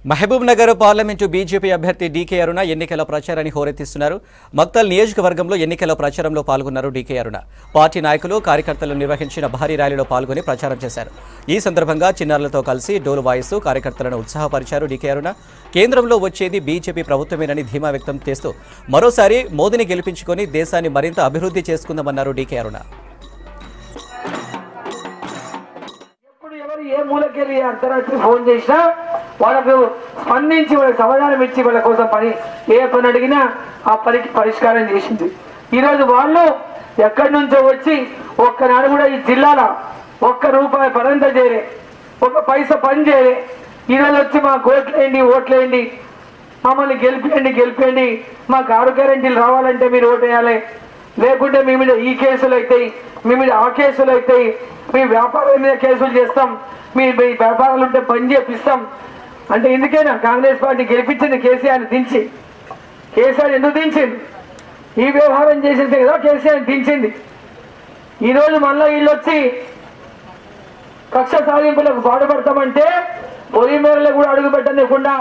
Mahabub Nagar parliament BJP అభ్యర్థి DK అరుణ ఎన్నికల ప్రచారాన్ని హోరెత్తిస్తున్నారు. మక్తల్ నియోజకవర్గంలో ఎన్నికల ప్రచారంలో పాల్గొన్నారు డీకే అరుణ. పార్టీ నాయకులు కార్యకర్తలు నిర్వహించిన భారీ ర్యాలీలో పాల్గొని ప్రచారం చేశారు. ఈ సందర్భంగా చిన్నారులతో కలిసి డోలు వాయిస్తూ కార్యకర్తలను ఉత్సాహపరిచారు డీకే అరుణ. కేంద్రంలో వచ్చేది బీజేపీ ప్రభుత్వమేనని ధీమా వ్యక్తం చేస్తూ మరోసారి మోదీని గెలిపించుకొని దేశాన్ని మరింత అభివృద్ధి చేసుకుందామన్నారు డీకే అరుణ. ఏ మూలకెళ్ళి అర్ధరాత్రి ఫోన్ చేసినా వాళ్ళకు స్పందించి వాళ్ళకి సమాధానం ఇచ్చి వాళ్ళ కోసం ఏ పని అడిగినా ఆ పనికి పరిష్కారం చేసింది. ఈరోజు వాళ్ళు ఎక్కడి నుంచో వచ్చి ఒక్కనాడు కూడా ఈ జిల్లాలో ₹1 పనంతా చేయలే, ఒక పైసా పని చేయలే. ఈరోజు వచ్చి మాకు ఓట్లేయండి, మమ్మల్ని గెలిపేయండి, మాకు 6 గ్యారెంటీలు రావాలంటే మీరు ఓటేయాలి, లేకుంటే మీ మీద ఈ కేసులు అవుతాయి, మీ మీద ఆ కేసులు అవుతాయి, మీ వ్యాపారాల మీద కేసులు చేస్తాం, మీ వ్యాపారాలు ఉంటే పని చేపిస్తాం అంటే ఎందుకైనా కాంగ్రెస్ పార్టీ గెలిపించింది కేసీఆర్ని దించి. కేసీఆర్ ఎందుకు దించింది? ఈ వ్యవహారం చేసింది కదా కేసీఆర్ని దించింది. ఈరోజు మళ్ళీ వీళ్ళు వచ్చి కక్ష సాధింపులకు పాటుపడతామంటే పొయ్యి మేరలో కూడా అడుగు పెట్టనివ్వకుండా